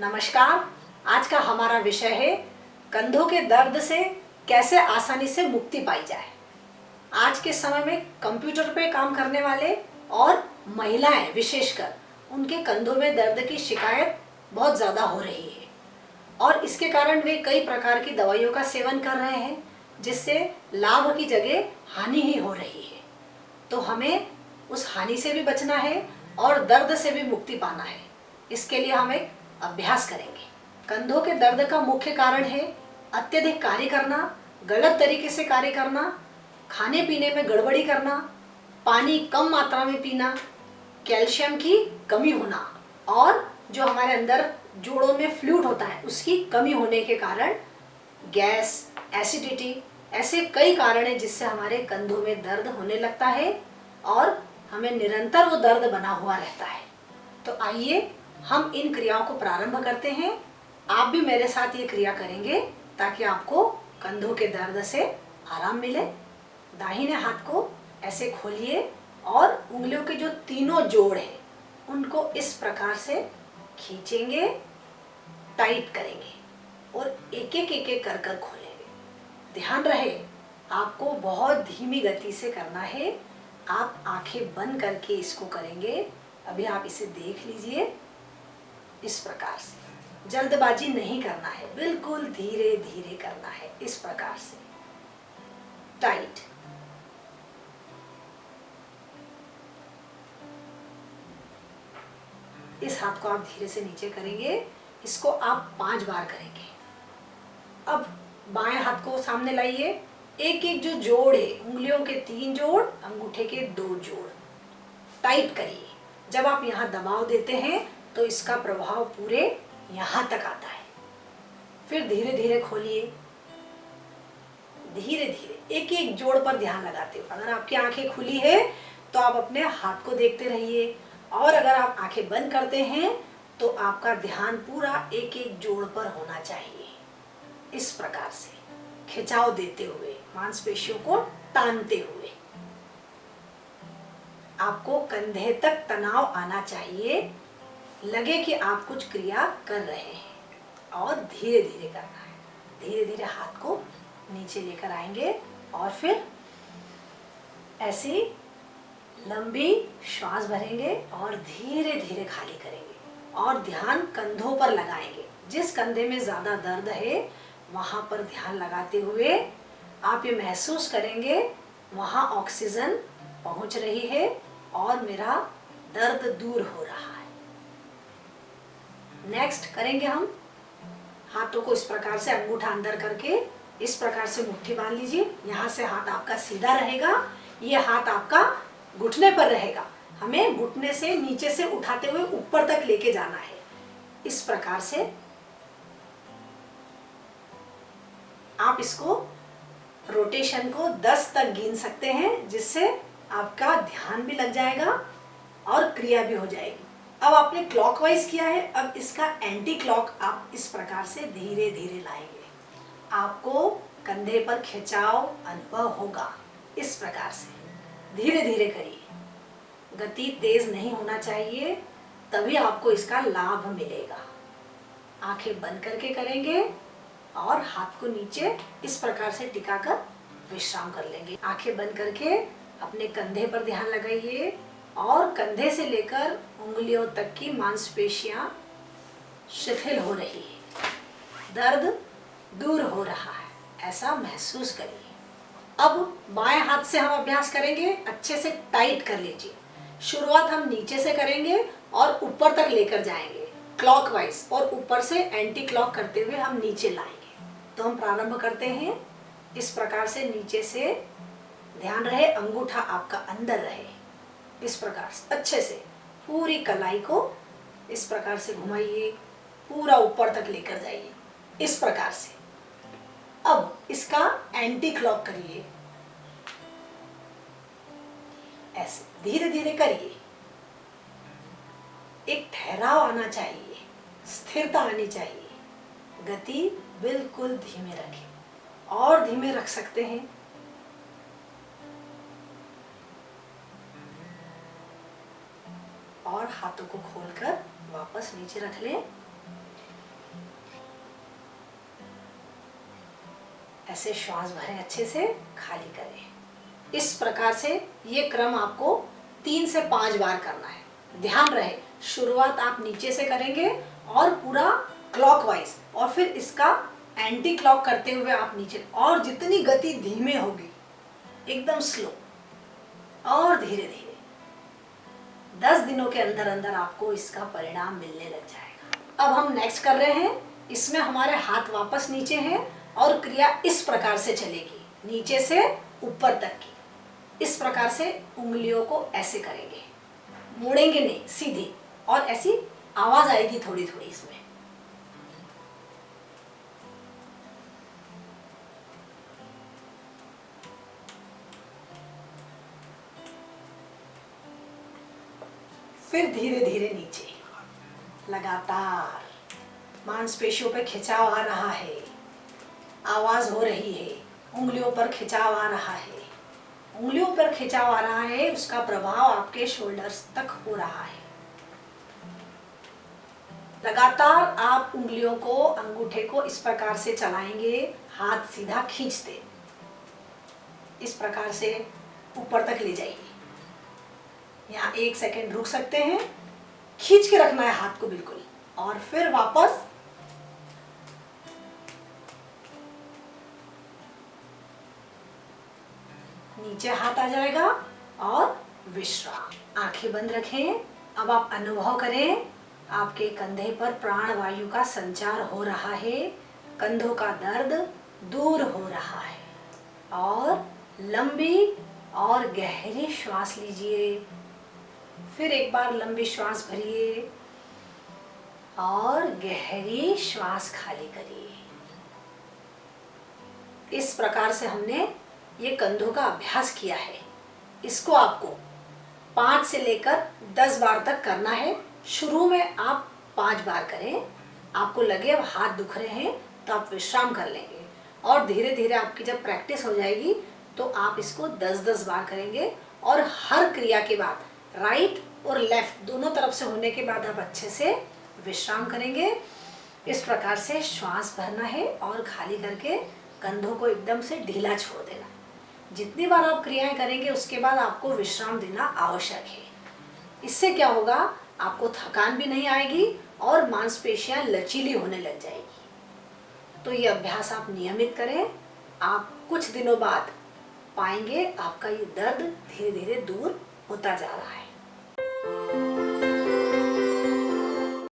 नमस्कार। आज का हमारा विषय है कंधों के दर्द से कैसे आसानी से मुक्ति पाई जाए। आज के समय में कंप्यूटर पे काम करने वाले और महिलाएं विशेषकर उनके कंधों में दर्द की शिकायत बहुत ज़्यादा हो रही है और इसके कारण वे कई प्रकार की दवाइयों का सेवन कर रहे हैं, जिससे लाभ की जगह हानि ही हो रही है। तो हमें उस हानि से भी बचना है और दर्द से भी मुक्ति पाना है। इसके लिए हम एक अभ्यास करेंगे। कंधों के दर्द का मुख्य कारण है अत्यधिक कार्य करना, गलत तरीके से कार्य करना, खाने पीने में गड़बड़ी करना, पानी कम मात्रा में पीना, कैल्शियम की कमी होना और जो हमारे अंदर जोड़ों में फ्लूइड होता है उसकी कमी होने के कारण गैस, एसिडिटी, ऐसे कई कारण हैं जिससे हमारे कंधों में दर्द होने लगता है और हमें निरंतर वो दर्द बना हुआ रहता है। तो आइए हम इन क्रियाओं को प्रारंभ करते हैं। आप भी मेरे साथ ये क्रिया करेंगे ताकि आपको कंधों के दर्द से आराम मिले। दाहिने हाथ को ऐसे खोलिए और उंगलियों के जो तीनों जोड़ हैं उनको इस प्रकार से खींचेंगे, टाइट करेंगे और एक एक कर कर खोलेंगे। ध्यान रहे आपको बहुत धीमी गति से करना है। आप आंखें बंद करके इसको करेंगे। अभी आप इसे देख लीजिए। इस प्रकार से जल्दबाजी नहीं करना है, बिल्कुल धीरे धीरे करना है। इस प्रकार से टाइट। इस हाथ को आप धीरे से नीचे करेंगे। इसको आप 5 बार करेंगे। अब बाएं हाथ को सामने लाइए। एक एक जो जोड़ है, उंगलियों के 3 जोड़, अंगूठे के 2 जोड़, टाइट करिए। जब आप यहाँ दबाव देते हैं तो इसका प्रभाव पूरे यहाँ तक आता है। फिर धीरे धीरे खोलिए। धीरे धीरे एक एक जोड़ पर ध्यान लगाते हो। अगर आपकी आंखें खुली है तो आप अपने हाथ को देखते रहिए और अगर आप आंखें बंद करते हैं तो आपका ध्यान पूरा एक एक जोड़ पर होना चाहिए। इस प्रकार से खिंचाव देते हुए, मांसपेशियों को तानते हुए आपको कंधे तक तनाव आना चाहिए, लगे कि आप कुछ क्रिया कर रहे हैं और धीरे धीरे करना है। धीरे धीरे हाथ को नीचे लेकर आएंगे और फिर ऐसी लंबी श्वास भरेंगे और धीरे धीरे खाली करेंगे और ध्यान कंधों पर लगाएंगे। जिस कंधे में ज़्यादा दर्द है वहाँ पर ध्यान लगाते हुए आप ये महसूस करेंगे वहाँ ऑक्सीजन पहुँच रही है और मेरा दर्द दूर हो रहा है। नेक्स्ट करेंगे हम हाथों को इस प्रकार से अंगूठा अंदर करके इस प्रकार से मुट्ठी बांध लीजिए। यहाँ से हाथ आपका सीधा रहेगा, ये हाथ आपका घुटने पर रहेगा। हमें घुटने से नीचे से उठाते हुए ऊपर तक लेके जाना है। इस प्रकार से आप इसको रोटेशन को 10 तक गिन सकते हैं, जिससे आपका ध्यान भी लग जाएगा और क्रिया भी हो जाएगी। अब आपने क्लॉकवाइज किया है, अब इसका एंटी क्लॉक आप इस प्रकार से धीरे धीरे लाएंगे। आपको कंधे पर खिंचाव अनुभव होगा। इस प्रकार से धीरे धीरे करिए। गति तेज नहीं होना चाहिए, तभी आपको इसका लाभ मिलेगा। आंखें बंद करके करेंगे और हाथ को नीचे इस प्रकार से टिकाकर विश्राम कर लेंगे। आंखें बंद करके अपने कंधे पर ध्यान लगाइए और कंधे से लेकर उंगलियों तक की मांसपेशियां शिथिल हो रही है, दर्द दूर हो रहा है, ऐसा महसूस करिए। अब बाएं हाथ से हम अभ्यास करेंगे। अच्छे से टाइट कर लीजिए। शुरुआत हम नीचे से करेंगे और ऊपर तक लेकर जाएंगे क्लॉकवाइज और ऊपर से एंटी क्लॉक करते हुए हम नीचे लाएंगे। तो हम प्रारंभ करते हैं इस प्रकार से। नीचे से ध्यान रहे अंगूठा आपका अंदर रहे। इस प्रकार से अच्छे से पूरी कलाई को इस प्रकार से घुमाइए, पूरा ऊपर तक लेकर जाइए। इस प्रकार से अब इसका एंटी क्लॉक करिए। ऐसे धीरे धीरे करिए। एक ठहराव आना चाहिए, स्थिरता आनी चाहिए। गति बिल्कुल धीमे रखें और धीमे रख सकते हैं। और हाथों को खोलकर वापस नीचे रख लें। ऐसे श्वास भरें, अच्छे से खाली करें। इस प्रकार से ये क्रम आपको 3 से 5 बार करना है। ध्यान रहे, शुरुआत आप नीचे से करेंगे और पूरा क्लॉकवाइज, और फिर इसका एंटी क्लॉक करते हुए आप नीचे, और जितनी गति धीमे होगी, एकदम स्लो और धीरे धीरे, 10 दिनों के अंदर अंदर आपको इसका परिणाम मिलने लग जाएगा। अब हम नेक्स्ट कर रहे हैं। इसमें हमारे हाथ वापस नीचे हैं और क्रिया इस प्रकार से चलेगी, नीचे से ऊपर तक की। इस प्रकार से उंगलियों को ऐसे करेंगे, मोड़ेंगे नहीं, सीधी, और ऐसी आवाज आएगी थोड़ी थोड़ी इसमें। फिर धीरे धीरे नीचे, लगातार मांसपेशियों पे खिंचाव आ रहा है, आवाज हो रही है, उंगलियों पर खिंचाव आ रहा है, उंगलियों पर खिंचाव आ रहा है, उसका प्रभाव आपके शोल्डर्स तक हो रहा है। लगातार आप उंगलियों को, अंगूठे को इस प्रकार से चलाएंगे, हाथ सीधा खींचते, इस प्रकार से ऊपर तक ले जाइए। यहाँ 1 सेकेंड रुक सकते हैं, खींच के रखना है हाथ को बिल्कुल, और फिर वापस नीचे हाथ आ जाएगा और विश्राम। आंखें बंद रखें। अब आप अनुभव करें, आपके कंधे पर प्राणवायु का संचार हो रहा है, कंधों का दर्द दूर हो रहा है। और लंबी और गहरी श्वास लीजिए। फिर एक बार लंबी श्वास भरिए और गहरी श्वास खाली करिए। इस प्रकार से हमने ये कंधों का अभ्यास किया है। इसको आपको 5 से लेकर 10 बार तक करना है। शुरू में आप 5 बार करें, आपको लगे अब हाथ दुख रहे हैं तो आप विश्राम कर लेंगे, और धीरे धीरे आपकी जब प्रैक्टिस हो जाएगी तो आप इसको 10-10 बार करेंगे। और हर क्रिया के बाद राइट और लेफ्ट दोनों तरफ से होने के बाद आप अच्छे से विश्राम करेंगे। इस प्रकार से श्वास भरना है और खाली करके कंधों को एकदम से ढीला छोड़ देना। जितनी बार आप क्रियाएं करेंगे उसके बाद आपको विश्राम देना आवश्यक है। इससे क्या होगा, आपको थकान भी नहीं आएगी और मांसपेशियां लचीली होने लग जाएगी। तो ये अभ्यास आप नियमित करें। आप कुछ दिनों बाद पाएंगे आपका ये दर्द धीरे धीरे दूर होता जा रहा है।